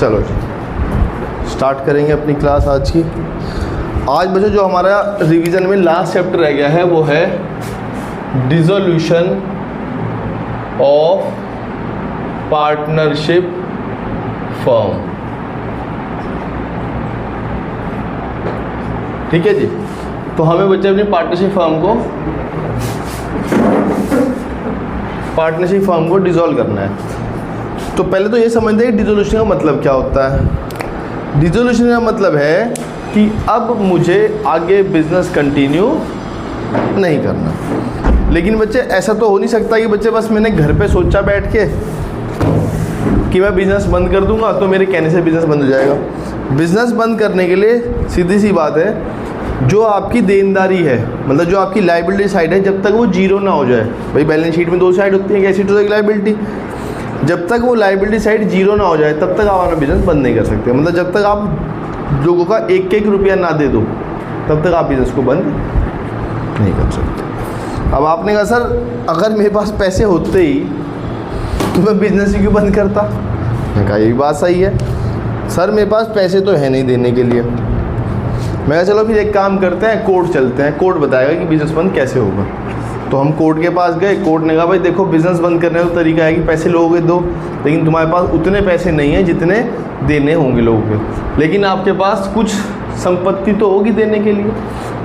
चलो जी स्टार्ट करेंगे अपनी क्लास आज की। आज बच्चों जो हमारा रिवीजन में लास्ट चैप्टर रह गया है वो है डिसोल्यूशन ऑफ पार्टनरशिप फर्म। ठीक है जी, तो हमें बच्चे अपनी पार्टनरशिप फर्म को डिसॉल्व करना है। तो पहले तो ये समझते हैं डिसोल्यूशन का मतलब क्या होता है। डिसोल्यूशन का मतलब है कि अब मुझे आगे बिजनेस कंटिन्यू नहीं करना। लेकिन बच्चे ऐसा तो हो नहीं सकता कि बच्चे बस मैंने घर पे सोचा बैठ के कि मैं बिज़नेस बंद कर दूंगा तो मेरे कहने से बिज़नेस बंद हो जाएगा। बिज़नेस बंद करने के लिए सीधी सी बात है, जो आपकी देनदारी है, मतलब जो आपकी लायबिलिटी साइड है, जब तक वो जीरो ना हो जाए, भाई बैलेंस शीट में दो साइड होती है, एक एसेट और एक लायबिलिटी, जब तक वो लायबिलिटी साइड जीरो ना हो जाए तब तक आप अपना बिज़नेस बंद नहीं कर सकते। मतलब जब तक आप लोगों का एक एक रुपया ना दे दो तब तक आप बिज़नेस को बंद नहीं कर सकते। अब आपने कहा सर अगर मेरे पास पैसे होते ही तो मैं बिज़नेस ही क्यों बंद करता। मैं कहा ये भी बात सही है सर, मेरे पास पैसे तो है नहीं देने के लिए। मैं कहा चलो फिर एक काम करते हैं, कोर्ट चलते हैं, कोर्ट बताएगा कि बिज़नेस बंद कैसे होगा। तो हम कोर्ट के पास गए, कोर्ट ने कहा भाई देखो बिज़नेस बंद करने का तो तरीका है कि पैसे लोगे दो, लेकिन तुम्हारे पास उतने पैसे नहीं हैं जितने देने होंगे लोगों के, लेकिन आपके पास कुछ संपत्ति तो होगी देने के लिए,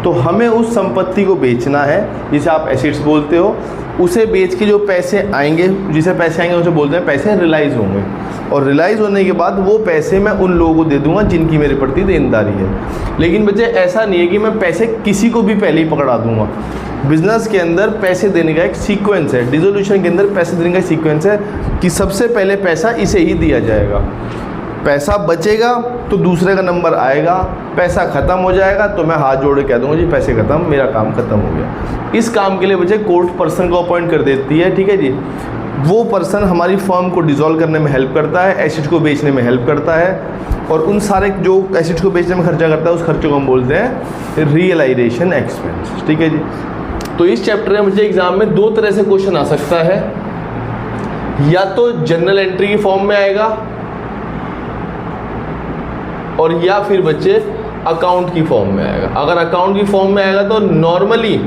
तो हमें उस संपत्ति को बेचना है जिसे आप एसेट्स बोलते हो। उसे बेच के जो पैसे आएंगे, जिसे पैसे आएंगे उसे बोलते हैं पैसे रियलाइज़ होंगे, और रियलाइज़ होने के बाद वो पैसे मैं उन लोगों को दे दूंगा जिनकी मेरे प्रति देनदारी है। लेकिन बच्चे ऐसा नहीं है कि मैं पैसे किसी को भी पहले ही पकड़ा दूंगा। बिजनेस के अंदर पैसे देने का एक सीक्वेंस है, डिसोल्यूशन के अंदर पैसे देने का सीक्वेंस है कि सबसे पहले पैसा इसे ही दिया जाएगा, पैसा बचेगा तो दूसरे का नंबर आएगा, पैसा ख़त्म हो जाएगा तो मैं हाथ जोड़ के कह दूंगा जी पैसे ख़त्म, मेरा काम ख़त्म हो गया। इस काम के लिए बच्चे कोर्ट पर्सन को अपॉइंट कर देती है। ठीक है जी, वो पर्सन हमारी फर्म को डिसॉल्व करने में हेल्प करता है, एसेट को बेचने में हेल्प करता है, और उन सारे जो एसेट को बेचने में खर्चा करता है उस खर्चे को हम बोलते हैं रियलाइजेशन एक्सपेंस। ठीक है जी, तो इस चैप्टर में मुझे एग्जाम में दो तरह से क्वेश्चन आ सकता है, या तो जनरल एंट्री की फॉर्म में आएगा और या फिर बच्चे अकाउंट की फॉर्म में आएगा। अगर अकाउंट की फॉर्म में आएगा तो नॉर्मली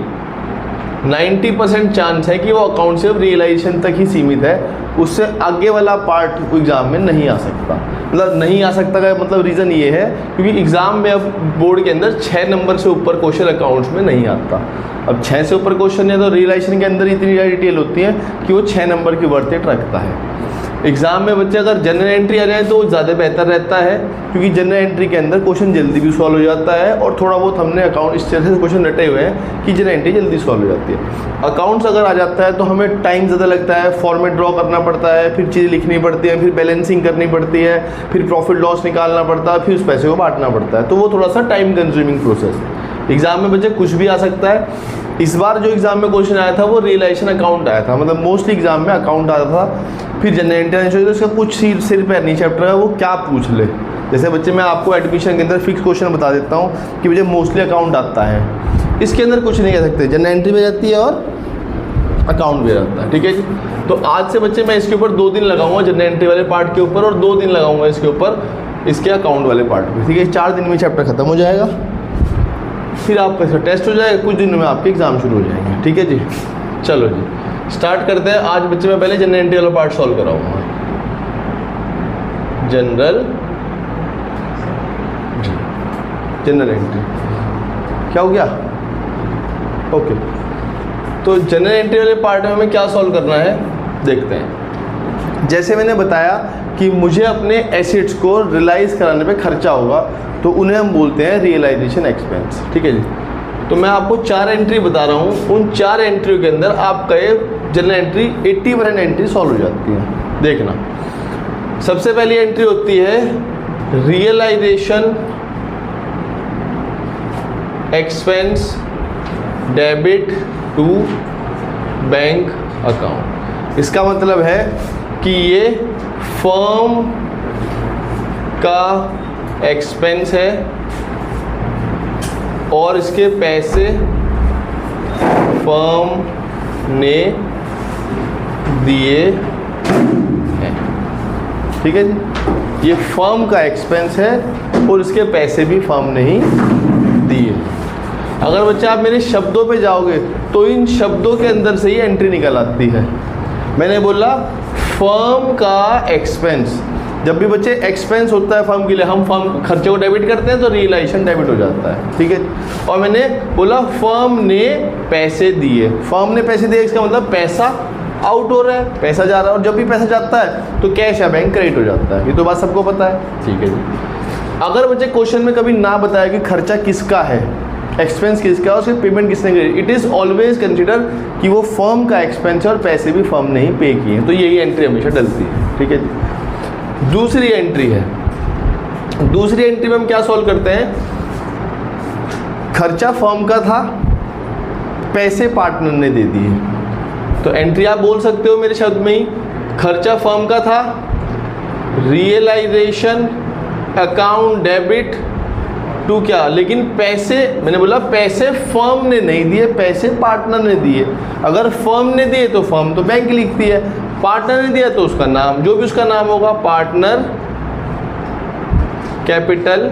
90% चांस है कि वो अकाउंट सिर्फ रियलाइजेशन तक ही सीमित है, उससे आगे वाला पार्ट एग्ज़ाम में नहीं आ सकता। मतलब नहीं आ सकता का मतलब रीज़न ये है क्योंकि एग्ज़ाम में अब बोर्ड के अंदर 6 नंबर से ऊपर क्वेश्चन अकाउंट्स में नहीं आता। अब 6 से ऊपर क्वेश्चन है तो रियलाइजेशन के अंदर इतनी डिटेल होती है कि वो 6 नंबर की वर्थ रखता है। एग्ज़ाम में बच्चे अगर जनरल एंट्री आ जाए तो ज़्यादा बेहतर रहता है, क्योंकि जनरल एंट्री के अंदर क्वेश्चन जल्दी भी सॉल्व हो जाता है, और थोड़ा बहुत हमने अकाउंट इस तरह से क्वेश्चन रटे हुए हैं कि जनरल एंट्री जल्दी सॉल्व हो जाती है। अकाउंट्स अगर आ जाता है तो हमें टाइम ज़्यादा लगता है, फॉर्मेट ड्रॉ करना पड़ता है, फिर चीज़ें लिखनी पड़ती है, फिर बैलेंसिंग करनी पड़ती है, फिर प्रॉफिट लॉस निकालना पड़ता है, फिर उस पैसे को बांटना पड़ता है, तो वो थोड़ा सा टाइम कंज्यूमिंग प्रोसेस है। एग्ज़ाम में बच्चे कुछ भी आ सकता है। इस बार जो एग्ज़ाम में क्वेश्चन आया था वो रियलाइजेशन अकाउंट आया था, मतलब मोस्टली एग्ज़ाम में अकाउंट आता था। फिर जनरल एंट्री तो इसका कुछ सिर पैर नहीं चैप्टर है, वो क्या पूछ ले। जैसे बच्चे मैं आपको एडमिशन के अंदर फिक्स क्वेश्चन बता देता हूँ कि मुझे मोस्टली अकाउंट आता है, इसके अंदर कुछ नहीं कह सकते, जनरल एंट्री भी जाती है और अकाउंट भी रहता है। ठीक है जी, तो आज से बच्चे मैं इसके ऊपर 2 दिन लगाऊंगा जनरल एंट्री वाले पार्ट के ऊपर, और 2 दिन लगाऊंगा इसके ऊपर इसके अकाउंट वाले पार्ट पे। ठीक है, 4 दिन में चैप्टर खत्म हो जाएगा, फिर आपका इसका टेस्ट हो जाएगा, कुछ दिनों में आपके एग्जाम शुरू हो जाएंगे। ठीक है जी, चलो जी स्टार्ट करते हैं। आज बच्चे मैं पहले जनरल एंट्री वाला पार्ट सॉल्व कराऊंगा। जनरल एंट्री क्या हो गया? ओके, तो जनरल एंट्री वाले पार्ट में हमें क्या सॉल्व करना है देखते हैं। जैसे मैंने बताया कि मुझे अपने एसेट्स को रियलाइज़ कराने पे खर्चा होगा, तो उन्हें हम बोलते हैं रियलाइजेशन एक्सपेंस। ठीक है जी, तो मैं आपको 4 एंट्री बता रहा हूँ, उन 4 एंट्रियों के अंदर आपका ये जनरल एंट्री 80% एंट्री सॉल्व हो जाती है। देखना, सबसे पहली एंट्री होती है realisation expense debit to bank account. इसका मतलब है कि ये फर्म का एक्सपेंस है और इसके पैसे फर्म ने दिए हैं। ठीक है जी, ये फर्म का एक्सपेंस है और इसके पैसे भी फर्म ने ही दिए। अगर बच्चे आप मेरे शब्दों पे जाओगे तो इन शब्दों के अंदर से ही एंट्री निकल आती है। मैंने बोला फर्म का एक्सपेंस, जब भी बच्चे एक्सपेंस होता है फर्म के लिए, हम फर्म खर्चे को डेबिट करते हैं तो रियलाइजेशन डेबिट हो जाता है, ठीक है। और मैंने बोला फर्म ने पैसे दिए, फर्म ने पैसे दिए, इसका मतलब पैसा आउट हो रहा है, पैसा जा रहा है, और जब भी पैसा जाता है तो कैश या बैंक क्रेडिट हो जाता है। ये तो बात सबको पता है, ठीक है जी। अगर बच्चे क्वेश्चन में कभी ना बताया कि खर्चा किसका है, एक्सपेंस किसका है और उसकी पेमेंट किसने करी, इट इज़ ऑलवेज कंसिडर कि वो फर्म का एक्सपेंस है और पैसे भी फर्म ने ही पे किए हैं, तो यही एंट्री हमेशा डलती है, ठीक है जी। दूसरी एंट्री है, दूसरी एंट्री में हम क्या सॉल्व करते हैं, खर्चा फर्म का था, पैसे पार्टनर ने दे दिए, तो एंट्री आप बोल सकते हो मेरे शब्द में ही, खर्चा फर्म का था, रियलाइजेशन अकाउंट डेबिट टू क्या, लेकिन पैसे मैंने बोला पैसे फर्म ने नहीं दिए, पैसे पार्टनर ने दिए। अगर फर्म ने दिए तो फर्म तो बैंक लिखती है, पार्टनर ने दिया तो उसका नाम, जो भी उसका नाम होगा, पार्टनर कैपिटल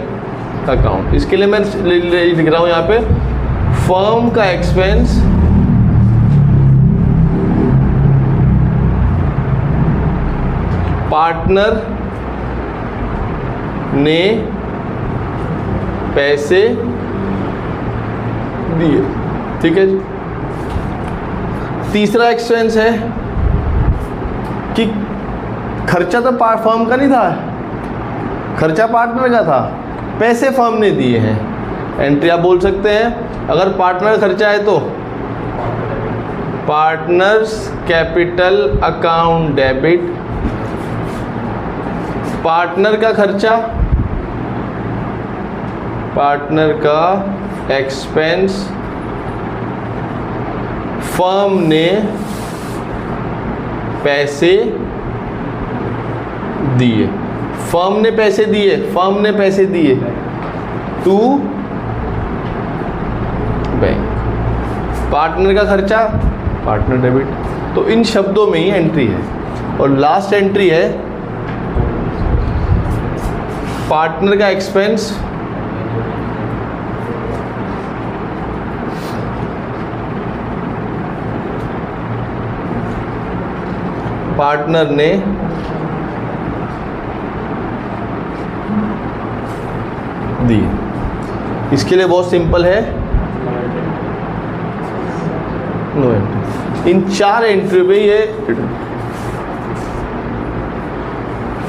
अकाउंट। इसके लिए मैं लिख रहा हूं यहाँ पे फर्म का एक्सपेंस पार्टनर ने पैसे दिए, ठीक है जी। तीसरा एक्सपेंस है कि खर्चा तो फर्म का नहीं था, खर्चा पार्टनर का था, पैसे फर्म ने दिए हैं। एंट्री आप बोल सकते हैं, अगर पार्टनर खर्चा है तो partners capital account debit, partner का खर्चा, पार्टनर का एक्सपेंस, फर्म ने पैसे दिए, फर्म ने पैसे दिए, फर्म ने पैसे दिए टू बैंक, पार्टनर का खर्चा, पार्टनर डेबिट। तो इन शब्दों में ही एंट्री है। और लास्ट एंट्री है पार्टनर का एक्सपेंस, पार्टनर ने दिए। इसके लिए बहुत सिंपल है, नो एंट्री। इन चार एंट्री पे ये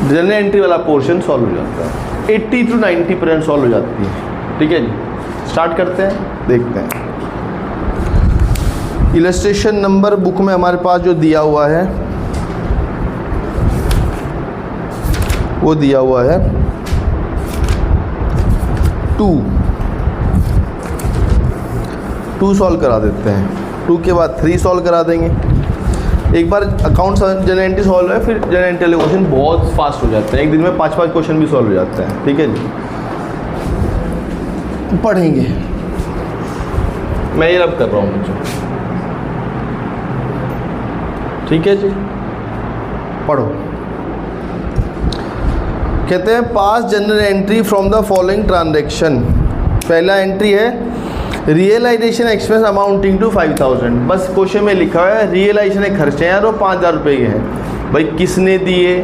जनरल एंट्री वाला पोर्शन सॉल्व हो जाता है, 80 to 90% सॉल्व हो जाती है, ठीक है जी। स्टार्ट करते हैं, देखते हैं। इलस्ट्रेशन नंबर बुक में हमारे पास जो दिया हुआ है वो दिया हुआ है 2 सॉल्व करा देते हैं, 2 के बाद 3 सॉल्व करा देंगे। एक बार अकाउंट जनरल एंट्री सॉल्व है, फिर जनरल एंट्री वाले क्वेश्चन बहुत फास्ट हो जाते हैं, एक दिन में 5 क्वेश्चन भी सॉल्व हो जाते हैं, ठीक है जी। पढ़ेंगे, मैं ये अब कर रहा हूँ बच्चों, ठीक है जी। पढ़ो। कहते हैं pass general entry from the following transaction. पहला एंट्री है रियलाइजेशन एक्सपेंस अमाउंटिंग टू 5000। बस क्वेश्चन में लिखा हुआ है रियलाइजेशन के खर्चे हैं और वो 5000 रुपये के हैं। भाई किसने दिए,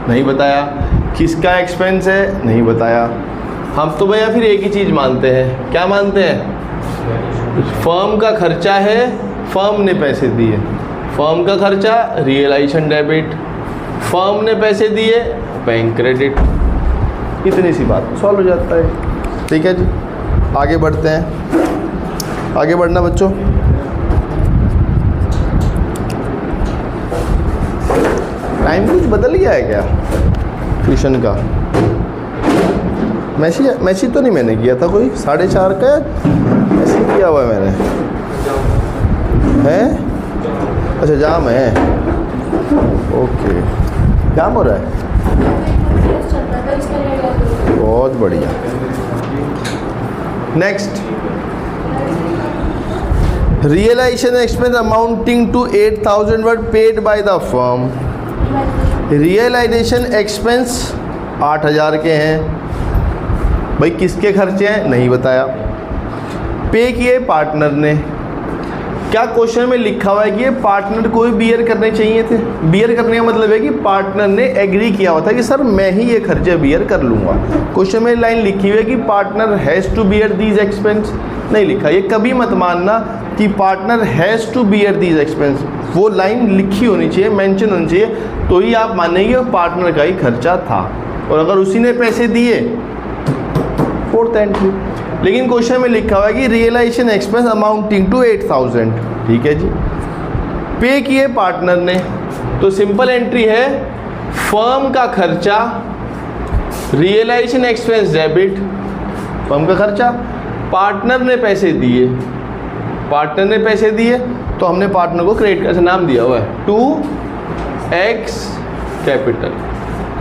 नहीं बताया, किसका एक्सपेंस है, नहीं बताया। हम तो भैया फिर एक ही चीज़ मानते हैं, क्या मानते हैं, फर्म का खर्चा है, फर्म ने पैसे दिए, फर्म का खर्चा रियलाइजेशन डेबिट, फर्म ने पैसे दिए बैंक क्रेडिट। इतनी सी बात सॉल्व हो जाता है, ठीक है जी। आगे बढ़ते हैं, आगे बढ़ना बच्चों। टाइम कुछ बदल गया है क्या ट्यूशन का? मैसेज तो नहीं मैंने किया था कोई 4:30 का, मैसेज किया हुआ है मैंने, है? अच्छा जाम है, ओके। जाम हो रहा है, बहुत बढ़िया। Next, realisation expense amounting to 8000 were paid by the firm. Realisation expense 8,000 के हैं। भाई किसके खर्चे हैं नहीं बताया। पे किए पार्टनर ने। क्या क्वेश्चन में लिखा हुआ है कि ये पार्टनर को भी बियर करने चाहिए थे। बियर करने का मतलब है कि पार्टनर ने एग्री किया हुआ था कि सर मैं ही ये खर्चे बियर कर लूँगा। क्वेश्चन में लाइन लिखी हुई है कि partner has to bear these expense, नहीं लिखा। ये कभी मत मानना कि partner has to bear these expense, वो लाइन लिखी होनी चाहिए, मेंशन होनी चाहिए, तो ही आप मानेंगे वो पार्टनर का ही खर्चा था। और अगर उसी ने पैसे दिए, फोर्थ एंट्री। लेकिन क्वेश्चन में लिखा हुआ है कि रियलाइजेशन एक्सपेंस अमाउंटिंग टू 8,000, ठीक है जी। पे किए पार्टनर ने, तो सिंपल एंट्री है फर्म का खर्चा, रियलाइजेशन एक्सपेंस डेबिट, फर्म का खर्चा, पार्टनर ने पैसे दिए, पार्टनर ने पैसे दिए तो हमने पार्टनर को क्रेडिट का नाम दिया हुआ है 2x कैपिटल,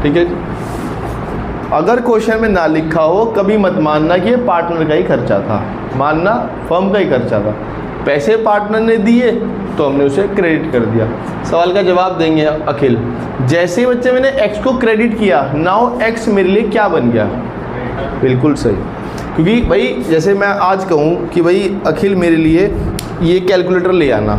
ठीक है जी। अगर क्वेश्चन में ना लिखा हो कभी मत मानना कि ये पार्टनर का ही खर्चा था, मानना फर्म का ही खर्चा था। पैसे पार्टनर ने दिए तो हमने उसे क्रेडिट कर दिया। सवाल का जवाब देंगे अखिल। जैसे ही बच्चे मैंने x को क्रेडिट किया, नाउ x मेरे लिए क्या बन गया? बिल्कुल सही। क्योंकि भाई जैसे मैं आज कहूँ कि भाई अखिल मेरे लिए ये कैलकुलेटर ले आना,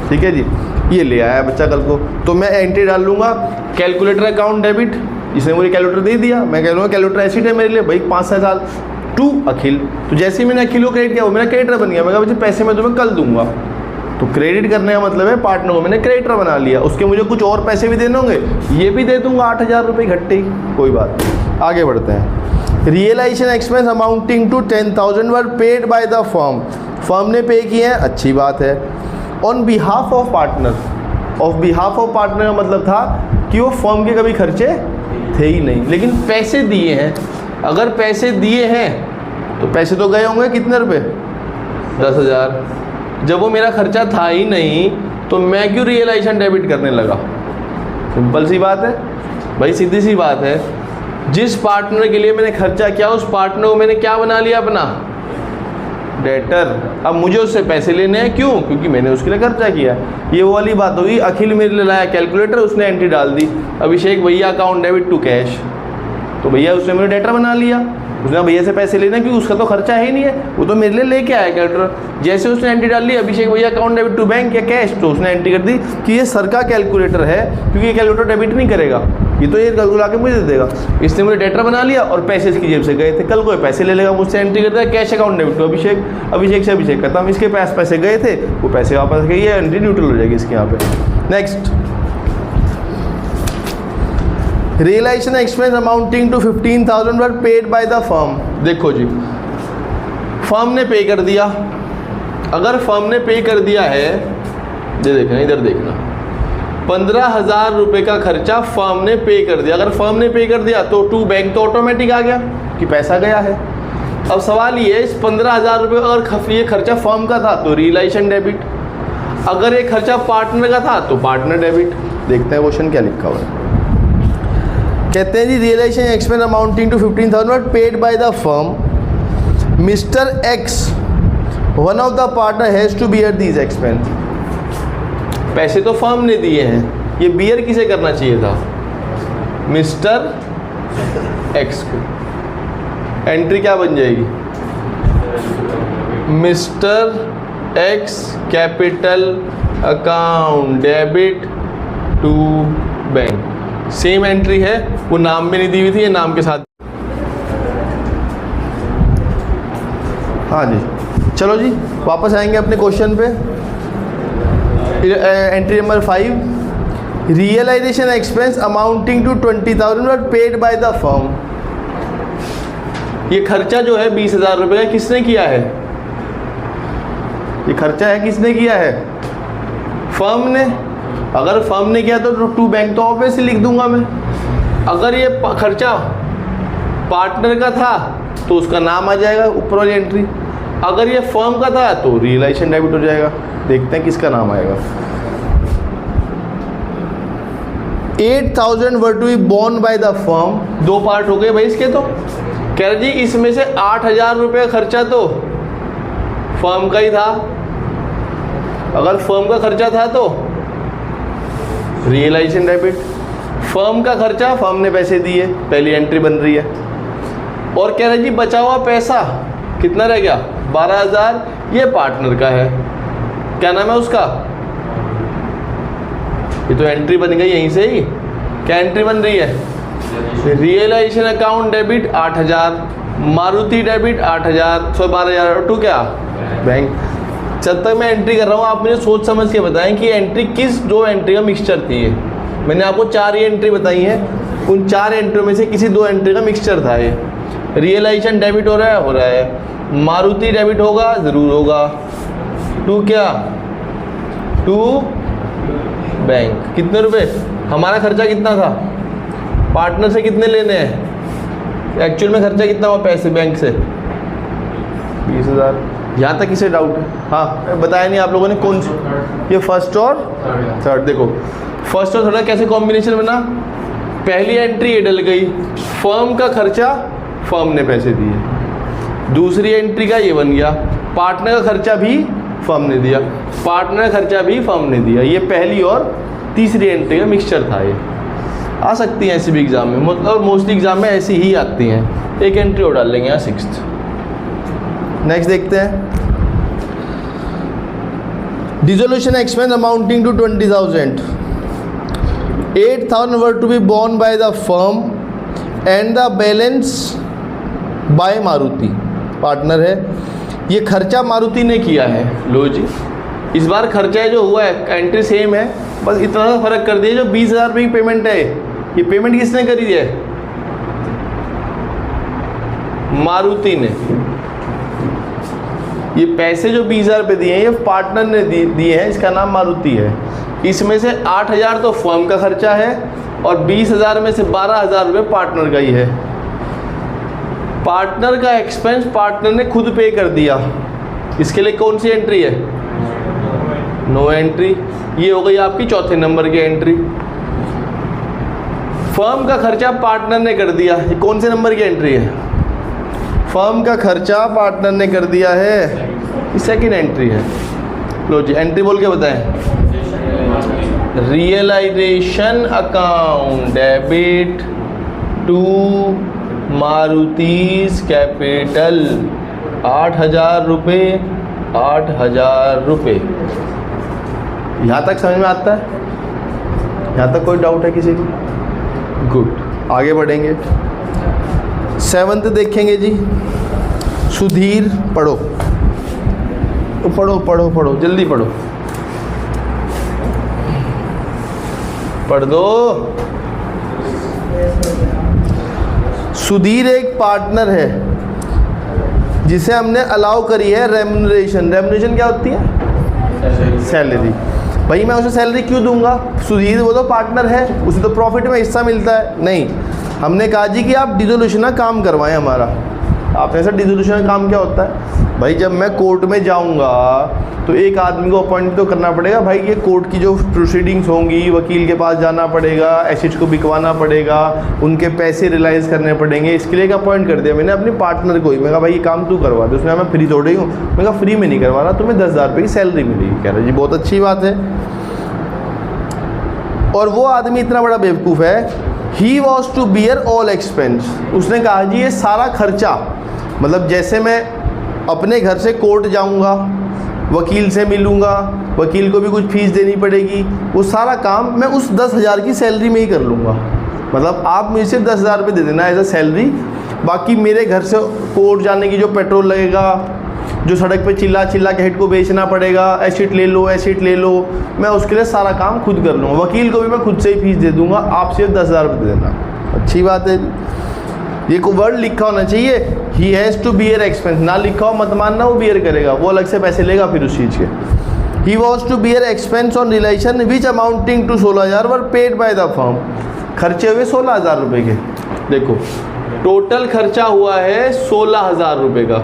ठीक है जी, ये ले आया बच्चा कल को, तो मैं एंट्री डाल लूँगा कैलकुलेटर अकाउंट डेबिट, इसने मुझे कैलकुलेटर दे दिया, मैं कह लूँगा कैलकुलेटर एसिड है मेरे लिए भाई 5-6 साल, टू अखिल। तो जैसे ही मैंने अखिल को क्रेडिट किया वो मेरा क्रेडिटर बन गया। मैं कहा मुझे पैसे मैं तुम्हें कल दूंगा। तो क्रेडिट करने का मतलब है पार्टनर को मैंने क्रेडिटर बना लिया, उसके मुझे कुछ और पैसे भी देने होंगे, ये भी दे दूंगा 8,000 रुपये इकट्ठे ही, कोई बात नहीं। आगे बढ़ते हैं। Realisation expense amounting to 10,000 were paid by the firm, firm ने पे किए हैं, अच्छी बात है। On behalf of partner, of behalf of partner का मतलब था कि वो फर्म के कभी खर्चे थे ही नहीं, लेकिन पैसे दिए हैं। अगर पैसे दिए हैं तो पैसे तो गए होंगे कितने रुपए? 10,000। जब वो मेरा खर्चा था ही नहीं तो मैं क्यों रियलाइजेशन डेबिट करने लगा? सिंपल सी बात है भाई, सीधी सी बात है। जिस पार्टनर के लिए मैंने खर्चा किया उस पार्टनर को मैंने क्या बना लिया? अपना डेटर। अब मुझे उससे पैसे लेने हैं, क्यों? क्योंकि मैंने उसके लिए खर्चा किया। ये वो वाली बात होगी, अखिल मेरे लिए लाया कैलकुलेटर, उसने एंट्री डाल दी, अभिषेक भैया अकाउंट डेबिट टू कैश, तो भैया उसने मेरे डेटर बना लिया, उसने भैया से पैसे लेना क्योंकि उसका तो खर्चा है ही नहीं है, वो तो मेरे लिए लेके आया कैलकुलेटर। जैसे उसने एंट्री डाल ली अभिषेक भैया अकाउंट डेबिट टू बैंक या कैश, तो उसने एंट्री कर दी कि ये सर का कैलकुलेटर है, क्योंकि ये कैलकुलेटर डेबिट नहीं करेगा, ये तो ये कैलकुलेटर आके मुझे दे देगा। इसने मुझे डेटर बना लिया और पैसे इसकी जेब से गए थे, कल को पैसे ले लेगा मुझसे, एंट्री कर दिया कैश अकाउंट डेबिट टू अभिषेक, अभिषेक से अभिषेक खत्म, इसके पास पैसे गए थे वो पैसे वापस गए, ये एंट्री न्यूट्रल हो जाएगी इसके यहाँ पे। Next, realisation expense amounting to 15,000 were paid by the firm. देखो जी, फर्म ने पे कर दिया। अगर फर्म ने पे कर दिया है, ये देखना इधर देखना, 15,000 रुपये का खर्चा फर्म ने पे कर दिया। अगर फर्म ने पे कर दिया तो टू बैंक तो ऑटोमेटिक आ गया कि पैसा गया है। अब सवाल ये है, इस 15,000 रुपये अगर ये खर्चा फर्म का था तो रियलाइजेशन डेबिट, अगर ये खर्चा पार्टनर का था तो पार्टनर डेबिट। देखते हैं क्वेश्चन क्या लिखा हुआ है। कहते हैं जी realisation expense amounting to 15,000 paid by the firm, mister X one of the partner has to bear these expense. पैसे तो फर्म ने दिए हैं, ये बियर किसे करना चाहिए था? मिस्टर एक्स को। एंट्री क्या बन जाएगी? Mister X capital account debit to bank. Same entry है, वो नाम में नहीं दी हुई थी, ये नाम के साथ। हाँ जी, चलो जी वापस आएंगे अपने क्वेश्चन पे। Entry number 5, realisation expense amounting to 20,000 were paid by the firm. ये खर्चा जो है 20,000 रुपये का किसने किया है? ये खर्चा है किसने किया है? फर्म ने। अगर फर्म ने किया तो टू बैंक तो ऑब्वियसली लिख दूंगा मैं। अगर ये खर्चा पार्टनर का था तो उसका नाम आ जाएगा ऊपर वाली एंट्री। अगर ये फर्म का था तो रियलाइजेशन डेबिट हो जाएगा। देखते हैं किसका नाम आएगा। 8,000 were to be borne by the firm. दो पार्ट हो गए भाई इसके। तो कह रहे जी इसमें से 8,000 रुपये खर्चा तो फर्म का ही था। अगर फर्म का खर्चा था तो रियलाइजेशन डेबिट, फर्म का खर्चा, फर्म ने पैसे दिए, पहली एंट्री बन रही है। और कह रहे जी बचा हुआ पैसा कितना रह गया, 12,000, ये पार्टनर का है, क्या नाम है उसका, ये तो एंट्री बन गई यहीं से ही। क्या एंट्री बन रही है, realisation account debit 8,000, Maruti debit 8,000, 12,000 to क्या बैंक। जब तक मैं एंट्री कर रहा हूँ आप मुझे सोच समझ के बताएं कि एंट्री किस दो एंट्री का मिक्सचर थी। ये मैंने आपको 4 ही एंट्री बताई है, उन 4 एंट्रियों में से किसी 2 एंट्री का मिक्सचर था ये। रियलाइजेशन डेबिट हो रहा है, मारुति डेबिट होगा, ज़रूर होगा, टू क्या, टू बैंक। कितने रुपए, हमारा खर्चा कितना था, पार्टनर से कितने लेने हैं, एक्चुअल में खर्चा कितना हुआ पैसे बैंक से, 20,000। यहाँ तक किसे डाउट है? हाँ बताया नहीं आप लोगों ने कौन सी, ये फर्स्ट और थर्ड। देखो फर्स्ट और थर्ड कैसे कॉम्बिनेशन बना, पहली एंट्री ये डल गई, फर्म का खर्चा फर्म ने पैसे दिए, दूसरी एंट्री का ये बन गया, पार्टनर का खर्चा भी फर्म ने दिया, पार्टनर का खर्चा भी फर्म ने दिया। ये पहली और तीसरी एंट्री का मिक्सचर था। ये आ सकती हैं ऐसी भी एग्जाम में, मतलब मोस्टली एग्जाम में ऐसी ही आती हैं। एक एंट्री और डाल लेंगे यहाँ 6th। नेक्स्ट देखते हैं, dissolution expense amounting to 20,000, 8,000 were to be borne by the firm and the balance by Maruti, partner है। ये खर्चा मारुति ने किया है, लो जी इस बार खर्चा जो हुआ है एंट्री सेम है, बस इतना सा फर्क कर दिया, जो 20,000 रुपये की पेमेंट है, ये पेमेंट किसने करी है, मारुति ने। ये पैसे जो 20,000 रुपये दिए हैं ये पार्टनर ने दिए हैं, इसका नाम मारुति है। इसमें से 8,000 तो फर्म का खर्चा है और 20,000 में से 12,000 रुपये पार्टनर का ही है। पार्टनर का एक्सपेंस पार्टनर ने खुद पे कर दिया, इसके लिए कौन सी एंट्री है, नो एंट्री। ये हो गई आपकी चौथे नंबर की एंट्री। फर्म का खर्चा पार्टनर ने कर दिया, ये कौन से नंबर की एंट्री है, फर्म का खर्चा पार्टनर ने कर दिया है, ये सेकंड एंट्री है। लो जी एंट्री बोल के बताएं, realisation account debit to Maruti's capital 8,000 रुपये, 8,000 रुपये। यहाँ तक समझ में आता है, यहाँ तक कोई डाउट है किसी को? गुड, आगे बढ़ेंगे। 7th देखेंगे जी, सुधीर, पढ़ो तो पढ़ो पढ़ो पढ़ो, जल्दी पढ़ो, पढ़ दो। सुधीर एक पार्टनर है जिसे हमने अलाउ करी है रेम्युनरेशन। रेम्युनरेशन क्या होती है, सैलरी। भाई मैं उसे सैलरी क्यों दूंगा, सुधीर वो तो पार्टनर है, उसे तो प्रॉफिट में हिस्सा मिलता है। नहीं, हमने कहा जी कि आप डिसोल्यूशन का काम करवाएं हमारा। आप ऐसा डिसोल्यूशन का काम क्या होता है भाई, जब मैं कोर्ट में जाऊंगा तो एक आदमी को अपॉइंट तो करना पड़ेगा भाई, ये कोर्ट की जो प्रोसीडिंग्स होंगी, वकील के पास जाना पड़ेगा, एसेट्स को बिकवाना पड़ेगा, उनके पैसे रियलाइज़ करने पड़ेंगे, इसके लिए एक अपॉइंट कर दिया मैंने अपने पार्टनर को ही। मैं कहा भाई ये काम तू करवा दे, उसने मैं फ्री थोड़ी हूँ, मैं कहा फ्री में नहीं करवा रहा, तुम्हें 10,000 रुपये की सैलरी मिलेगी। कह रहा जी बहुत अच्छी बात है। और वो आदमी इतना बड़ा बेवकूफ़ है, ही was to bear all expense. उसने कहा जी ये सारा खर्चा, मतलब जैसे मैं अपने घर से कोर्ट जाऊंगा, वकील से मिलूंगा, वकील को भी कुछ फीस देनी पड़ेगी, वो सारा काम मैं उस 10,000 की सैलरी में ही कर लूँगा। मतलब आप मुझे सिर्फ 10,000 रुपये दे देना एज अ सैलरी, बाकी मेरे घर से कोर्ट जाने की जो पेट्रोल लगेगा, जो सड़क पे चिल्ला चिल्ला के हेड को बेचना पड़ेगा, एसिड ले लो एसिड ले लो, मैं उसके लिए सारा काम खुद कर लूँगा। वकील को भी मैं खुद से ही फीस दे दूँगा, आप सिर्फ 10,000 रुपये दे देना। अच्छी बात है। ये को वर्ड लिखा होना चाहिए, he has to bear expense, ना लिखा हो मत मानना, वो बियर करेगा, वो अलग से पैसे लेगा फिर उस चीज़ के। He was to bear expense on relation which amounting to 16,000 were paid by the firm. खर्चे हुए 16,000 रुपये के। देखो टोटल खर्चा हुआ है 16,000 रुपये का,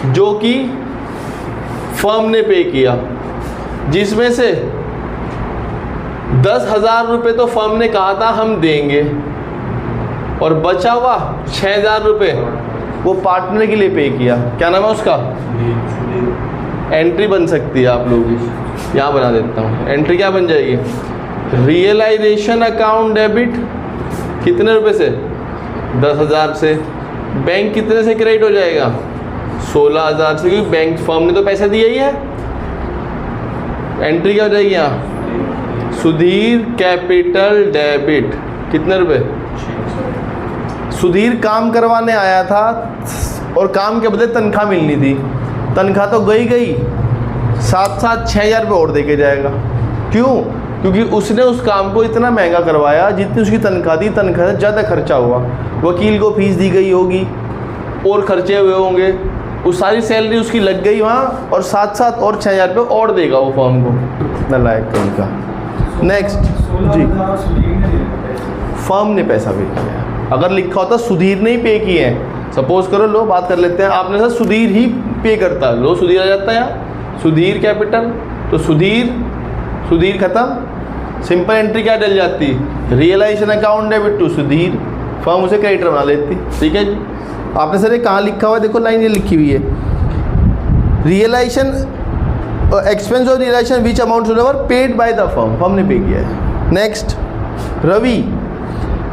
जो कि फर्म ने पे किया, जिसमें से 10,000 रुपये तो फर्म ने कहा था हम देंगे, और बचा हुआ 6,000 रुपये वो पार्टनर के लिए पे किया। क्या नाम है उसका, एंट्री बन सकती है आप लोगों की, यहाँ बना देता हूँ। एंट्री क्या बन जाएगी, रियलाइजेशन अकाउंट डेबिट कितने रुपए से? 10,000 से। बैंक कितने से क्रेडिट हो जाएगा? 16,000 से, क्योंकि बैंक फर्म ने तो पैसा दिया ही है। एंट्री क्या हो जाएगी यहाँ? सुधीर कैपिटल डेबिट, कितने रुपए? सुधीर काम करवाने आया था और काम के बदले तनख्वाह मिलनी थी। तनख्वाह तो गई, साथ साथ 6,000 रुपये और दे के जाएगा। क्यों? क्योंकि उसने उस काम को इतना महंगा करवाया, जितनी उसकी तनख्वाह थी, तनख्वाह से ज़्यादा खर्चा हुआ। वकील को फीस दी गई होगी और खर्चे हुए होंगे, उस सारी सैलरी उसकी लग गई वहाँ, और साथ साथ और 6,000 रुपये और देगा वो फर्म को। नालायक कहीं का। नेक्स्ट जी, फर्म ने पैसा पे किया। अगर लिखा होता सुधीर ने ही पे किए हैं, सपोज करो, लो बात कर लेते हैं, आपने सर सुधीर ही पे करता, लो सुधीर आ जाता है यहाँ, सुधीर कैपिटल, तो सुधीर खत्म। सिंपल एंट्री क्या डल जाती? Realisation account debit to Sudhir, firm उसे क्रेडिटर बना लेती। ठीक है जी। आपने सर ये कहाँ लिखा हुआ है? देखो लाइन ये लिखी हुई है, realisation expense of realisation which amount paid by the firm ने पे किया है। नेक्स्ट,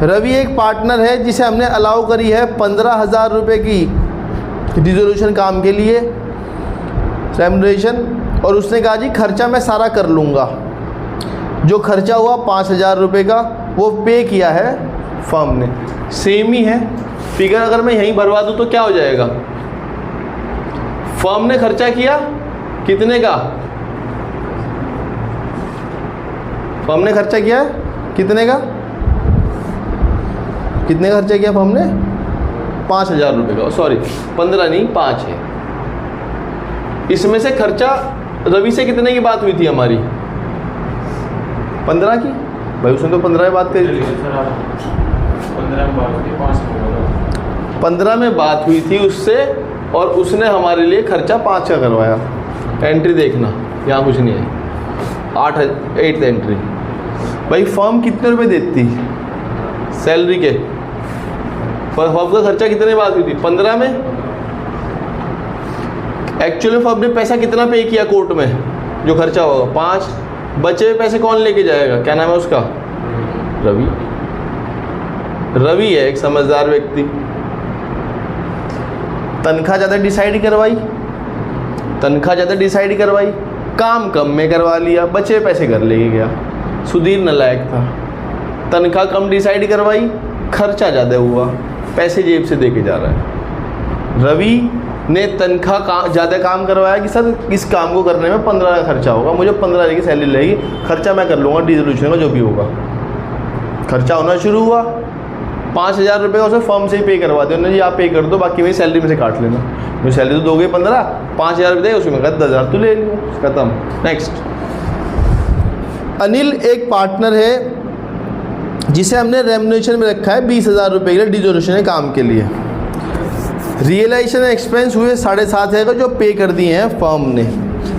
रवि एक पार्टनर है जिसे हमने अलाउ करी है 15,000 रुपये की रिजोल्यूशन काम के लिए रेम्युनरेशन, और उसने कहा जी खर्चा मैं सारा कर लूँगा। जो खर्चा हुआ 5,000 रुपये का वो पे किया है फर्म ने। सेम ही है फिगर, अगर मैं यहीं भरवा दूँ तो क्या हो जाएगा? फर्म ने खर्चा किया कितने का? फर्म ने खर्चा किया कितने का? कितने का खर्चा किया फर्म ने? 5,000 रुपये का। सॉरी 15 नहीं 5 है। इसमें से खर्चा रवि से कितने की बात हुई थी हमारी? 15 की। भाई उसने तो 15 में बात करी। 15 में बात हुई थी उससे, और उसने हमारे लिए खर्चा 5 का करवाया। एंट्री देखना, यहाँ कुछ नहीं है। 8th entry. भाई फर्म कितने रुपए देती सैलरी के? फर्म का खर्चा कितने बात हुई थी? 15 में। एक्चुअली फर्म ने पैसा कितना पे किया कोर्ट में? जो खर्चा होगा 5। बचे हुए पैसे कौन लेके जाएगा? क्या नाम है उसका? रवि है एक समझदार व्यक्ति। तनख्वाह ज़्यादा डिसाइड करवाई, काम कम में करवा लिया, बचे पैसे घर लेके गया। सुधीर नालायक था, तनख्वाह कम डिसाइड करवाई, खर्चा ज़्यादा हुआ, पैसे जेब से दे के जा रहा है। रवि ने तनख्वाह ज़्यादा काम करवाया कि सर इस काम को करने में 15 का खर्चा होगा, मुझे 15 की सैलरी लगेगी, खर्चा मैं कर लूँगा डिसोल्यूशन का जो भी होगा। खर्चा होना शुरू हुआ, 5,000 रुपये का उसे फर्म से ही पे करवा दिया। जी आप पे कर दो, बाकी मेरी सैलरी में से काट लेना। मुझे सैलरी तो दोगे 15, 5,000 रुपये देगा, उसमें कहा 10,000 तो ले लियो, खत्म। नेक्स्ट, अनिल एक पार्टनर है जिसे हमने रेम्युनरेशन में रखा है 20,000 रुपये के लिए डिसोल्यूशन काम के लिए। रियलाइजेशन एक्सपेंस हुए 7,500 जो पे कर दिए हैं फर्म ने।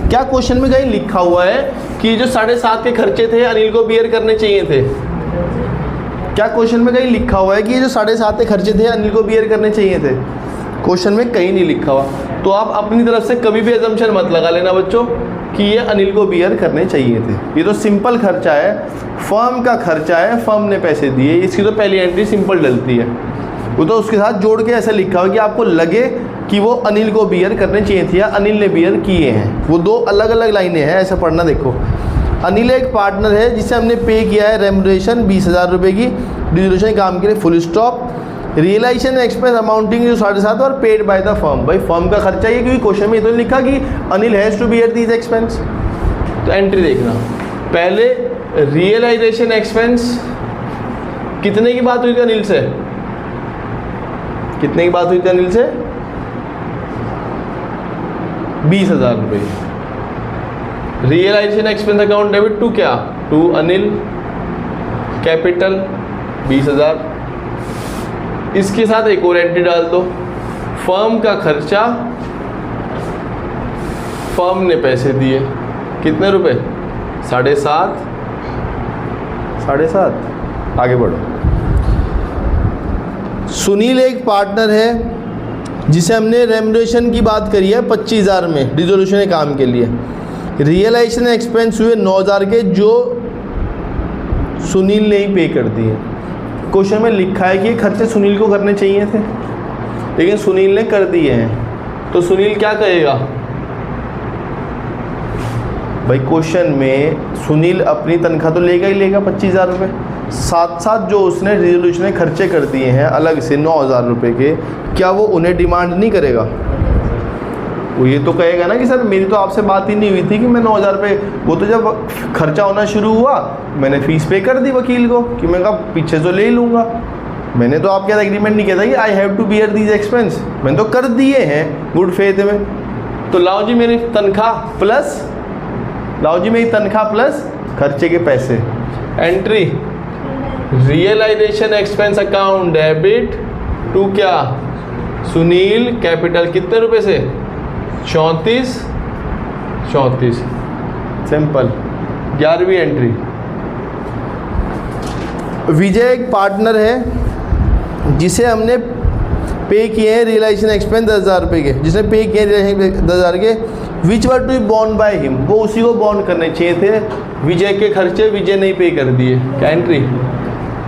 क्या क्वेश्चन में कहीं लिखा हुआ है कि जो 7,500 के खर्चे थे अनिल को बियर करने चाहिए थे? क्या क्वेश्चन में कहीं लिखा हुआ है कि ये जो 7,500 के खर्चे थे अनिल को बियर करने चाहिए थे? क्वेश्चन में कहीं नहीं लिखा हुआ। तो आप अपनी तरफ से कभी भी अजम्पशन मत लगा लेना बच्चों कि ये अनिल को बियर करने चाहिए थे। ये तो सिंपल खर्चा है, फर्म का खर्चा है, फर्म ने पैसे दिए, इसकी तो पहली एंट्री सिंपल डलती है। वो तो उसके साथ जोड़ के ऐसा लिखा हुआ कि आपको लगे कि वो अनिल को बियर करने चाहिए थे या अनिल ने बियर किए हैं। वो दो अलग अलग लाइनें हैं, ऐसा पढ़ना। देखो, अनिल एक पार्टनर है जिसे हमने पे किया है रेम्युनरेशन 20,000 रुपये की डिसोल्यूशन काम के लिए, full stop. Realisation expense amounting जो 7,500 और पेड बाय द फर्म। भाई फर्म का खर्चा ये, क्योंकि क्वेश्चन में ये तो लिखा कि Anil has to bear these expense. तो एंट्री देखना, पहले रियलाइजेशन एक्सपेंस कितने की बात हुई थी अनिल से? कितने की बात हुई थी अनिल से? 20,000 रुपये। Realisation expense account debit to क्या? To Anil capital 20,000। इसके साथ एक और एंट्री डाल दो, फर्म का खर्चा, फर्म ने पैसे दिए कितने रुपए? 7,500। आगे बढ़ो। सुनील एक पार्टनर है जिसे हमने रेम्युनरेशन की बात करी है 25,000 में डिसोल्यूशन काम के लिए। रियलाइजेशन एक्सपेंस हुए 9,000 के जो सुनील ने ही पे कर दिए। क्वेश्चन में लिखा है कि ये खर्चे सुनील को करने चाहिए थे, लेकिन सुनील ने कर दिए हैं, तो सुनील क्या कहेगा भाई? क्वेश्चन में सुनील अपनी तनख्वाह तो लेगा ही लेगा 25,000 रुपये, साथ साथ जो उसने रिजोल्यूशन में खर्चे कर दिए हैं अलग से 9,000 रुपये के, क्या वो उन्हें डिमांड नहीं करेगा? वो ये तो कहेगा ना कि सर मेरी तो आपसे बात ही नहीं हुई थी कि मैं 9,000 रुपये, वो तो जब खर्चा होना शुरू हुआ मैंने फ़ीस पे कर दी वकील को कि मैं कहा पीछे तो ले ही लूँगा, मैंने तो आपके साथ एग्रीमेंट नहीं किया था कि I have to bear these expense, मैंने तो कर दिए हैं गुड फेथ में। तो लाओ जी मेरी तनख्वाह प्लस, लाओ जी मेरी तनख्वाह प्लस खर्चे के पैसे। Entry realisation expense account debit to क्या? सुनील कैपिटल कितने रुपए से? 34। सिंपल। 11वीं एंट्री, विजय एक पार्टनर है जिसे हमने पे किए हैं रियलाइजेशन एक्सपेंस 10,000 रुपये के, जिसने पे किए रियलाइजेशन 10,000 के, विच वर टू बी बॉन्ड बाय हिम, वो उसी को बॉन्ड करने चाहिए थे। विजय के खर्चे विजय नहीं पे कर दिए, क्या एंट्री?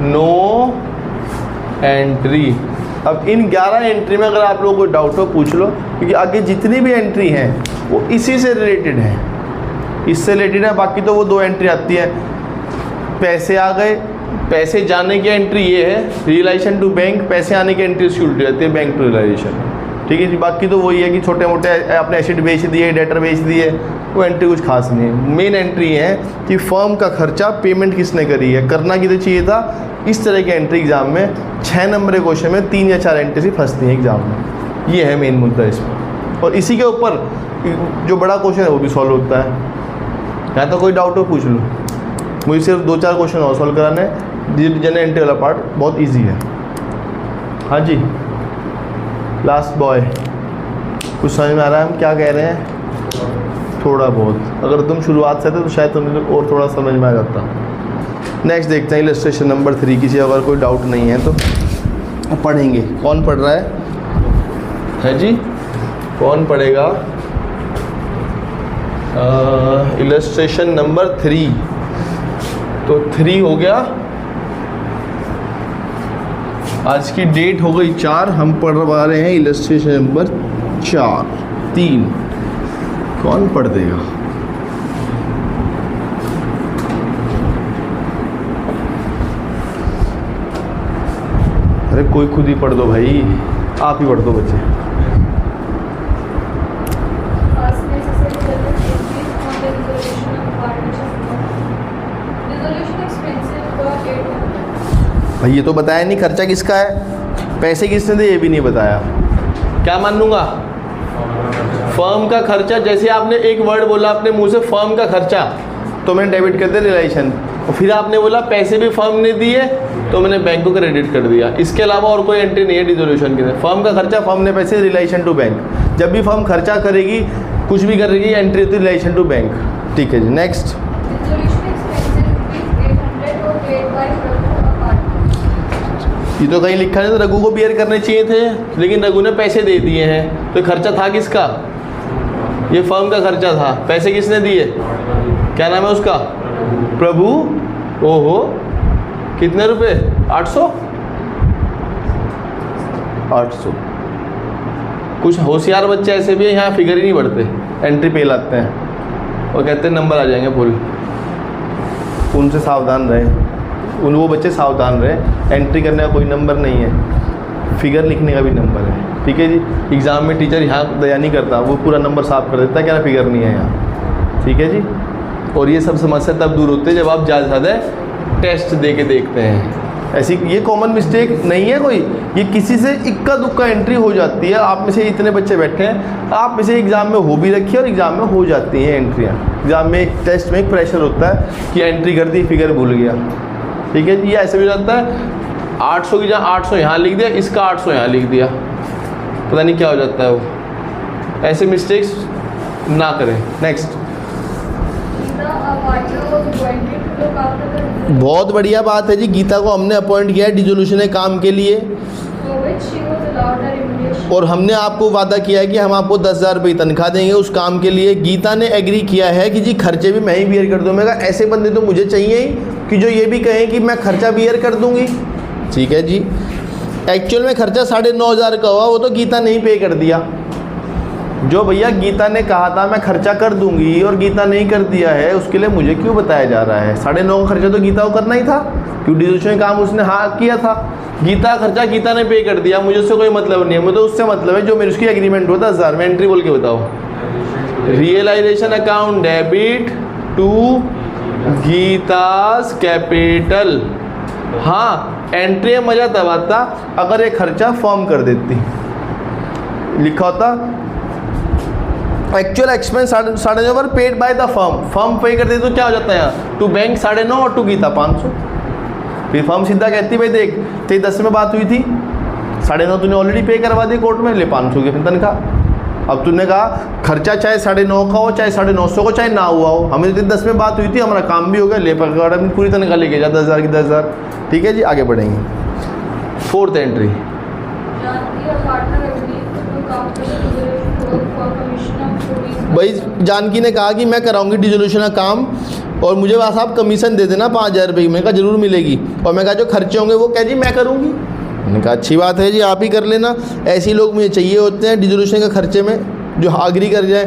No entry. अब इन 11 एंट्री में अगर आप लोगों को डाउट हो पूछ लो, क्योंकि आगे जितनी भी एंट्री हैं वो इसी से रिलेटेड है, इससे रिलेटेड है। बाकी तो वो 2 एंट्री आती है, पैसे आ गए, पैसे जाने की एंट्री ये है, रियलाइजेशन टू बैंक, पैसे आने की एंट्री उसकी उल्टी रहती है, बैंक टू रियलाइजेशन, ठीक है जी। बाकी तो वही है कि छोटे मोटे अपने एसेट बेच दिए, डेटर बेच दिए, वो एंट्री कुछ खास नहीं है। मेन एंट्री है कि फर्म का खर्चा पेमेंट किसने करी है, करना कितने चाहिए था। इस तरह की एंट्री एग्जाम में 6 नंबर के क्वेश्चन में 3 या 4 एंट्री से फंसती हैं एग्जाम में, ये है मेन मुद्दा इसमें। और इसी के ऊपर जो बड़ा क्वेश्चन है वो भी सॉल्व होता है। या तो कोई डाउट हो पूछ लो, मुझे सिर्फ 2-4 क्वेश्चन और सॉल्व कराना है। जनरल एंट्री वाला पार्ट बहुत ईजी है। हाँ जी, लास्ट बॉय, कुछ समझ में आ रहा है हम क्या कह रहे हैं? थोड़ा बहुत, अगर तुम शुरुआत से थे तो शायद तुम्हें और थोड़ा समझ में आ जाता। नेक्स्ट देखते हैं इलस्ट्रेशन नंबर 3 की। अगर कोई डाउट नहीं है तो पढ़ेंगे। कौन पढ़ रहा है जी? कौन पढ़ेगा? इलस्ट्रेशन नंबर 3, तो 3 हो गया। आज की डेट हो गई 4, हम पढ़वा रहे हैं इलस्ट्रेशन नंबर 3। कौन पढ़ देगा? अरे कोई खुद ही पढ़ दो भाई, आप ही पढ़ दो बच्चे। भाई ये तो बताया नहीं खर्चा किसका है, पैसे किसने दिए ये भी नहीं बताया। क्या मान लूँगा? फर्म का खर्चा। जैसे आपने एक वर्ड बोला अपने मुंह से, फर्म का खर्चा, तो मैंने डेबिट कर दिया रियलाइजेशन। और फिर आपने बोला पैसे भी फर्म ने दिए, तो मैंने बैंक को क्रेडिट कर दिया। इसके अलावा और कोई एंट्री नहीं है डिसोल्यूशन के लिए। फर्म का खर्चा, फर्म ने पैसे, रियलाइजेशन टू बैंक। जब भी फर्म खर्चा करेगी, कुछ भी करेगी, एंट्री होती है रियलाइजेशन टू बैंक। ठीक है जी, नेक्स्ट। ये तो कहीं लिखा नहीं, तो रघु को बियर करने चाहिए थे, लेकिन रघु ने पैसे दे दिए हैं, तो खर्चा था किसका? ये फर्म का खर्चा था। पैसे किसने दिए? क्या नाम है उसका? प्रभु। ओहो, कितने रुपए? 800। कुछ होशियार बच्चे ऐसे भी हैं, यहाँ फिगर ही नहीं बढ़ते, एंट्री पे लाते हैं और कहते हैं नंबर आ जाएंगे फुल। उनसे सावधान रहें, वो बच्चे सावधान रहे। एंट्री करने का कोई नंबर नहीं है, फिगर लिखने का भी नंबर है। ठीक है जी। एग्ज़ाम में टीचर यहाँ दया नहीं करता, वो पूरा नंबर साफ कर देता है, क्या ना फिगर नहीं है यहाँ। ठीक है जी। और ये सब समस्या तब दूर होते हैं जब आप ज़्यादा टेस्ट दे के देखते हैं। ऐसी ये कॉमन मिस्टेक नहीं है कोई, ये किसी से इक्का दुक्का एंट्री हो जाती है। आप में से इतने बच्चे बैठे हैं, आप में से एग्ज़ाम में हो भी रखी है और एग्ज़ाम में हो जाती हैं एंट्रियाँ। एग्ज़ाम में एक टेस्ट में एक प्रेशर होता है कि एंट्री कर दी, फिगर भूल गया। ठीक है जी। ये ऐसे भी जाता है, 800 की जहाँ 800 यहाँ लिख दिया, इसका 800 यहाँ लिख दिया, पता नहीं क्या हो जाता है वो। ऐसे मिस्टेक्स ना करें। नेक्स्ट। बहुत बढ़िया बात है जी, गीता को हमने अपॉइंट किया है डिसोल्यूशन के काम के लिए, और हमने आपको वादा किया है कि हम आपको 10,000 रुपये तनख्वाह देंगे उस काम के लिए। गीता ने एग्री किया है कि जी खर्चे भी मैं ही बियर कर दूँ। मैं कहा ऐसे बंदे तो मुझे चाहिए ही कि जो ये भी कहें कि मैं खर्चा बियर कर दूँगी। ठीक है जी। एक्चुअल में खर्चा 9,500 का हुआ, वो तो गीता ने ही पे कर दिया। जो भैया गीता ने कहा था मैं खर्चा कर दूंगी और गीता नहीं कर दिया है, उसके लिए मुझे क्यों बताया जा रहा है? 9,500 का खर्चा तो गीता को करना ही था, क्यों डिसोल्यूशन काम उसने हाँ किया था। गीता खर्चा गीता ने पे कर दिया, मुझे उससे कोई मतलब नहीं है। मुझे तो उससे मतलब है जो मेरी उसकी एग्रीमेंट हो 10,000 में। एंट्री बोल के बताओ, realisation account debit to Geeta's capital. हाँ, एंट्री में मजा तब आता अगर ये खर्चा फॉर्म कर देती, लिखा होता actual expense 9,500 paid by the firm पे कर देती तो क्या हो जाता है यहाँ, टू बैंक 9,500 और टू गीता 500। फिर फर्म सीधा कहती भाई देख तेरी 10 में बात हुई थी, 9,500 तूने ऑलरेडी पे करवा दी कोर्ट में, ले 500 की तनख्वाह। अब तूने कहा खर्चा चाहे 9,500 का हो, चाहे 950 का, चाहे ना हुआ हो, हमें तो 10 में बात हुई थी, हमारा काम भी हो गया, ले पकड़ पूरी तनख्वाह लेके जा 10,000 की 10,000। ठीक है जी, आगे बढ़ेंगे। 4th एंट्री, भाई जानकी ने कहा कि मैं कराऊंगी डिसोल्यूशन का काम और मुझे बस आप कमीशन दे देना 5,000 रुपये की। मैंने कहा जरूर मिलेगी। और मैं कहा जो खर्चे होंगे वो कह जी मैं करूँगी। मैंने कहा अच्छी बात है जी, आप ही कर लेना। ऐसे लोग मुझे चाहिए होते हैं डिसोल्यूशन के खर्चे में जो एग्री कर जाए।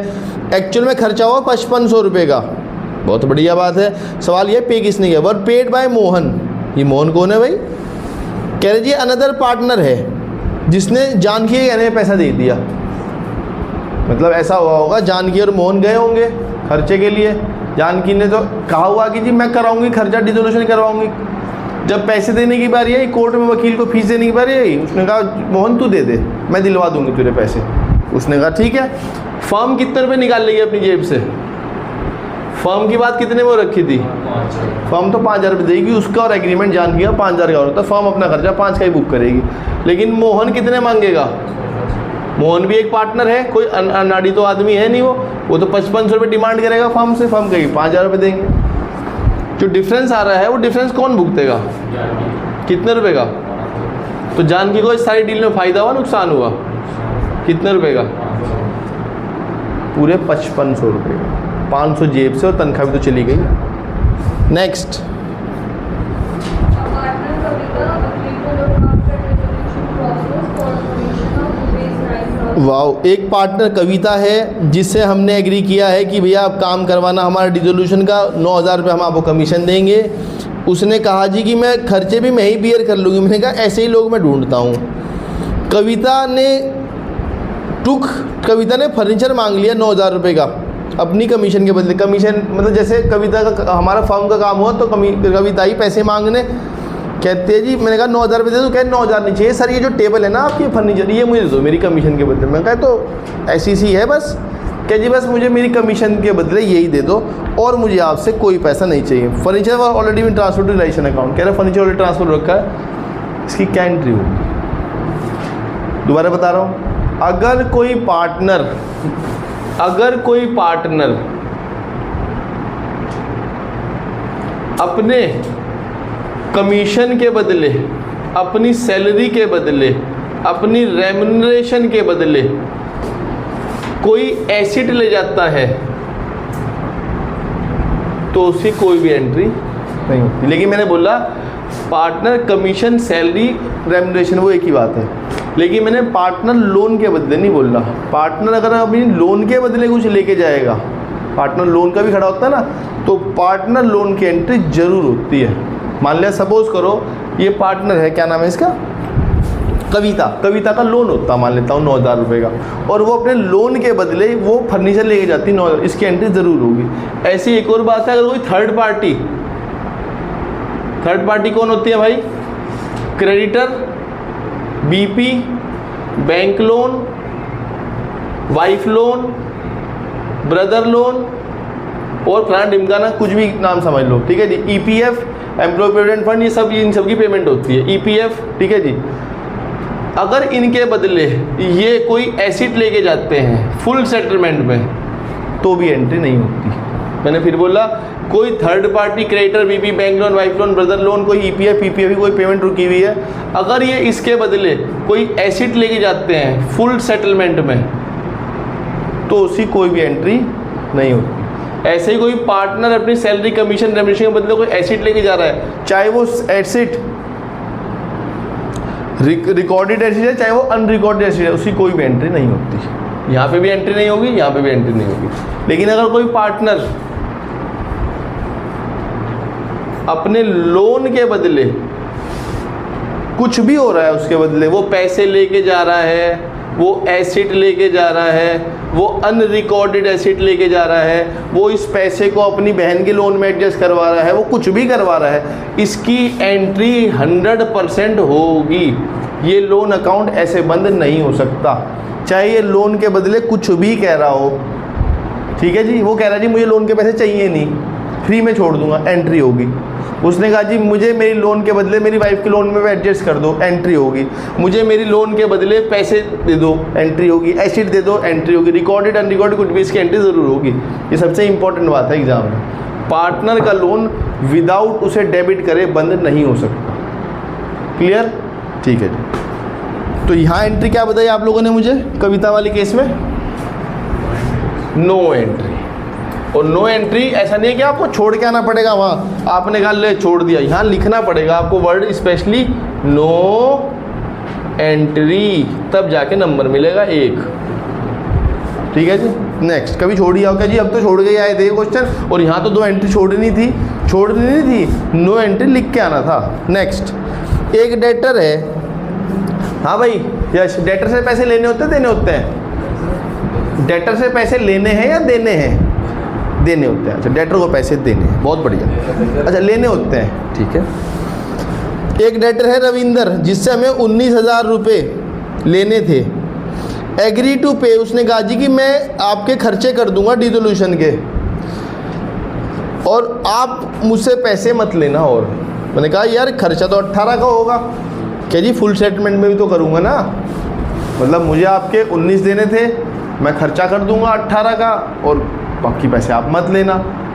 एक्चुअल में खर्चा हुआ 5500 रुपये का, बहुत बढ़िया बात है। सवाल ये पे किसने किया? वर पेड बाय मोहन। ये मोहन कौन है भाई? कह रहे जी अनदर पार्टनर है जिसने जानकी के कहने में पैसा दे दिया। मतलब ऐसा हुआ होगा जानकी और मोहन गए होंगे खर्चे के लिए, जानकी ने तो कहा हुआ कि जी मैं कराऊंगी खर्चा, डिसोल्यूशन करवाऊंगी। जब पैसे देने की बारी आई, कोर्ट में वकील को फीस देने की बारी आई, उसने कहा मोहन तू दे दे, मैं दिलवा दूंगी तेरे पैसे। उसने कहा ठीक है। फर्म कितने रुपये निकाल लेगी अपनी जेब से? फर्म की बात कितने में रखी थी? फर्म तो 5,000 रुपये देगी, उसका और एग्रीमेंट जानकी का 5,000 का होता है। फर्म अपना खर्चा 5 का ही बुक करेगी। लेकिन मोहन कितने मांगेगा? मोहन भी एक पार्टनर है, कोई अनाड़ी तो आदमी है नहीं। वो तो 5500 रुपये डिमांड करेगा फर्म से, फर्म कहेगी 5,000 रुपये देंगे। जो डिफरेंस आ रहा है वो डिफरेंस कौन भुगतेगा? कितने रुपए का? तो जानकी को इस सारी डील में फ़ायदा हुआ नुकसान हुआ? कितने रुपए का? पूरे 5500 रुपये का। 500 जेब से और तनख्वाह भी तो चली गई। नेक्स्ट, वाह, एक पार्टनर कविता है जिससे हमने एग्री किया है कि भैया आप काम करवाना हमारा डिसोल्यूशन का, 9,000 रुपये हम आपको कमीशन देंगे। उसने कहा जी कि मैं खर्चे भी मैं ही बियर कर लूँगी। मैंने कहा ऐसे ही लोग मैं ढूंढता हूँ। कविता ने फर्नीचर मांग लिया 9,000 रुपये का अपनी कमीशन के बदले। कमीशन मतलब जैसे कविता का हमारा फर्म का काम हुआ तो कविता ही पैसे मांगने कहते हैं जी। मैंने कहा 9,000 रुपये दे दो। कह 9,000 नहीं चाहिए सर, ये जो टेबल है ना आपकी फर्नीचर, ये मुझे दो मेरी कमीशन के बदले। मैं कहा तो ऐसी सी है बस। कह जी बस मुझे मेरी कमीशन के बदले यही दे दो और मुझे आपसे कोई पैसा नहीं चाहिए। फर्नीचर ऑलरेडी में ट्रांसफर टू रिलेशन अकाउंट, कह रहा फर्नीचर ऑलरेडी ट्रांसफर रखा है। इसकी क्या एंट्री होगी? दोबारा बता रहा हूँ, अगर कोई पार्टनर अपने कमीशन के बदले, अपनी सैलरी के बदले, अपनी रेम्यूनरेशन के बदले कोई एसेट ले जाता है तो उसकी कोई भी एंट्री नहीं होती। लेकिन मैंने बोला पार्टनर कमीशन, सैलरी, रेम्यूनरेशन वो एक ही बात है। लेकिन मैंने पार्टनर लोन के बदले नहीं बोला। पार्टनर अगर अपनी लोन के बदले कुछ लेके जाएगा, पार्टनर लोन का भी खड़ा होता है ना, तो पार्टनर लोन की एंट्री जरूर होती है। मान लिया सपोज करो ये पार्टनर है, क्या नाम है इसका? कविता का लोन होता मान लेता हूँ 9,000 रुपये का, और वो अपने लोन के बदले वो फर्नीचर लेके जाती 9,000, इसकी एंट्री ज़रूर होगी। ऐसी एक और बात है, अगर कोई थर्ड पार्टी कौन होती है भाई? Creditor, BP, bank loan, wife loan, brother loan और फलाना ढिमकाना, कुछ भी नाम समझ लो, ठीक है जी। ईपीएफ, एम्प्लॉय प्रोविडेंट फंड, ये सब इन सब की पेमेंट होती है। ईपीएफ, ठीक है जी। अगर इनके बदले ये कोई एसेट लेके जाते हैं फुल सेटलमेंट में तो भी एंट्री नहीं होती। मैंने फिर बोला कोई third party creditor, BP, bank loan, wife loan, brother loan, कोई ईपीएफ, पीपीएफ की कोई पेमेंट रुकी हुई है, अगर ये इसके बदले कोई एसेट लेके जाते हैं फुल सेटलमेंट में तो उसकी कोई भी एंट्री नहीं होती। ऐसे ही कोई पार्टनर अपनी सैलरी, कमीशन, रेम्यूनरेशन के बदले कोई एसेट लेके जा रहा है, चाहे वो एसेट रिकॉर्डेड एसिड है चाहे वो अनरिकॉर्डेड एसिड है, उसकी कोई भी एंट्री नहीं होती। यहाँ पे भी एंट्री नहीं होगी, यहाँ पे भी एंट्री नहीं होगी। लेकिन अगर कोई पार्टनर अपने लोन के बदले कुछ भी हो रहा है, उसके बदले वो पैसे लेके जा रहा है, वो एसिड लेके जा रहा है, वो अनरिकॉर्डेड एसिड लेके जा रहा है, वो इस पैसे को अपनी बहन के लोन में एडजस्ट करवा रहा है, वो कुछ भी करवा रहा है, इसकी एंट्री 100% होगी। ये लोन अकाउंट ऐसे बंद नहीं हो सकता, चाहे ये लोन के बदले कुछ भी कह रहा हो। ठीक है जी, वो कह रहा है जी मुझे लोन के पैसे चाहिए नहीं, फ्री में छोड़ दूंगा, एंट्री होगी। उसने कहा जी मुझे मेरी लोन के बदले मेरी वाइफ के लोन में एडजस्ट कर दो, एंट्री होगी। मुझे मेरी लोन के बदले पैसे दे दो, एंट्री होगी। एसिड दे दो, एंट्री होगी। रिकॉर्डेड अनरिकॉर्डेड कुछ भी, इसकी एंट्री ज़रूर होगी। ये सबसे इंपॉर्टेंट बात है एग्जाम में। पार्टनर का लोन विदाउट उसे डेबिट करे बंद नहीं हो सकता। क्लियर? ठीक है जी। तो यहाँ एंट्री क्या बताई आप लोगों ने मुझे कविता वाली केस में? No entry. और नो एंट्री ऐसा नहीं है कि आपको छोड़ के आना पड़ेगा वहाँ, आपने कहा ले छोड़ दिया, यहाँ लिखना पड़ेगा आपको वर्ड स्पेशली नो एंट्री, तब जाके नंबर मिलेगा 1। ठीक है जी। नेक्स्ट, कभी छोड़ दिया क्या जी? अब तो छोड़ के आए थे क्वेश्चन, और यहाँ तो 2 एंट्री छोड़नी थी, नो एंट्री लिख के आना था। नेक्स्ट, एक डेटर है। हाँ भाई यस, डेटर से पैसे लेने होते हैं देने होते हैं? डेटर से पैसे लेने हैं या देने हैं? देने होते हैं। अच्छा, डेटर को पैसे देने हैं, बहुत बढ़िया। अच्छा, लेने होते हैं, ठीक है। एक डेटर है रविंदर, जिससे हमें 19,000 रुपये लेने थे। एग्री टू पे, उसने कहा जी कि मैं आपके खर्चे कर दूंगा डिसोल्यूशन के, और आप मुझसे पैसे मत लेना। और मैंने कहा यार खर्चा तो 18 का होगा। क्या जी फुल सेटलमेंट में भी तो करूँगा ना, मतलब मुझे आपके 19 देने थे, मैं खर्चा कर दूंगा 18 का, और बाकी पैसे आप मत लेना।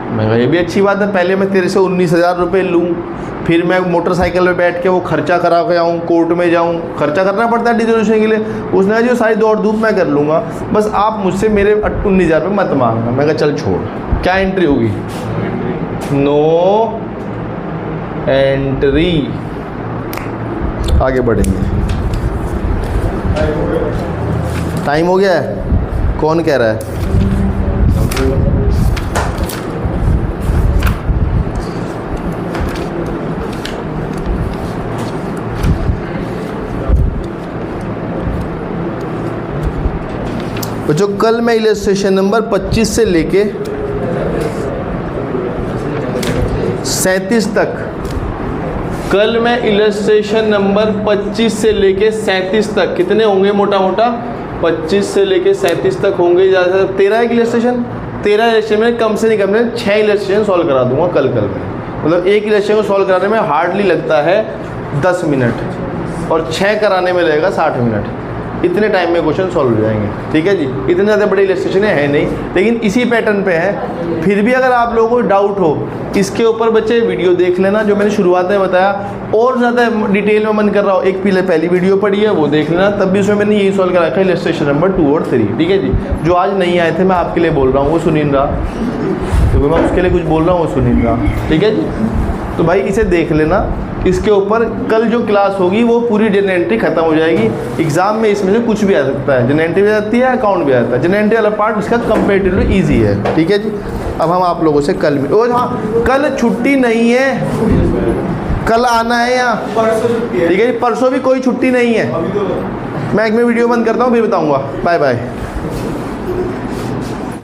मैं कहा ये भी अच्छी बात है, पहले मैं तेरे से 19,000 रुपये लूँ, फिर मैं मोटरसाइकिल में बैठ के वो खर्चा करा के आऊँ, कोर्ट में जाऊँ, खर्चा करना पड़ता है डिसोल्यूशन के लिए। उसने कहा जी सारी दौड़ धूप मैं कर लूँगा, बस आप मुझसे मेरे 19,000 रुपये मत मांगना। मैं कहा चल छोड़। क्या एंट्री होगी? No entry. आगे बढ़ेंगे। टाइम हो गया है? कौन कह रहा है? बच्चों कल मैं इलस्ट्रेशन नंबर 25 से लेके 37 तक, कल मैं इलस्ट्रेशन नंबर 25 से लेके 37 तक, कितने होंगे मोटा मोटा? 25 से लेके 37 तक होंगे, ज़्यादा 13 एक इलस्ट्रेशन। 13 इलस्ट्रेशन में कम से कम 6 इलस्ट्रेशन सॉल्व करा दूंगा कल में। मतलब एक इलस्ट्रेशन को सॉल्व कराने में हार्डली लगता है 10 मिनट, और 6 कराने में लगेगा 60 मिनट। इतने टाइम में क्वेश्चन सॉल्व हो जाएंगे। ठीक है जी, इतने ज़्यादा बड़े इलस्ट्रेशन है नहीं, लेकिन इसी पैटर्न पे है। फिर भी अगर आप लोगों को डाउट हो इसके ऊपर बच्चे वीडियो देख लेना, जो मैंने शुरुआत में बताया। और ज़्यादा डिटेल में मन कर रहा हो, एक पहली वीडियो पढ़ी है वो देख लेना, तब भी उसमें मैंने यही सॉल्व करा रखा है इलस्ट्रेशन नंबर 2 और 3। ठीक है जी, जो आज नहीं आए थे मैं आपके लिए बोल रहा हूँ वो सुन नहीं रहा, क्योंकि मैं उसके लिए कुछ बोल रहा हूँ वो सुन नहीं रहा। ठीक है जी, तो भाई इसे देख लेना। इसके ऊपर कल जो क्लास होगी वो पूरी जनरल एंट्री खत्म हो जाएगी। एग्जाम में इसमें से कुछ भी आ सकता है, जनरल एंट्री भी आ जाती है, अकाउंट भी आ जाता है। जनरल एंट्री वाला पार्ट इसका कंपेरेटिवली ईजी है। ठीक है जी, अब हम आप लोगों से कल में, और हाँ कल छुट्टी नहीं है, कल आना है यहाँ। ठीक है जी, परसों भी कोई छुट्टी नहीं है। मैं एक में वीडियो बंद करता हूँ, फिर बताऊँगा। Bye bye.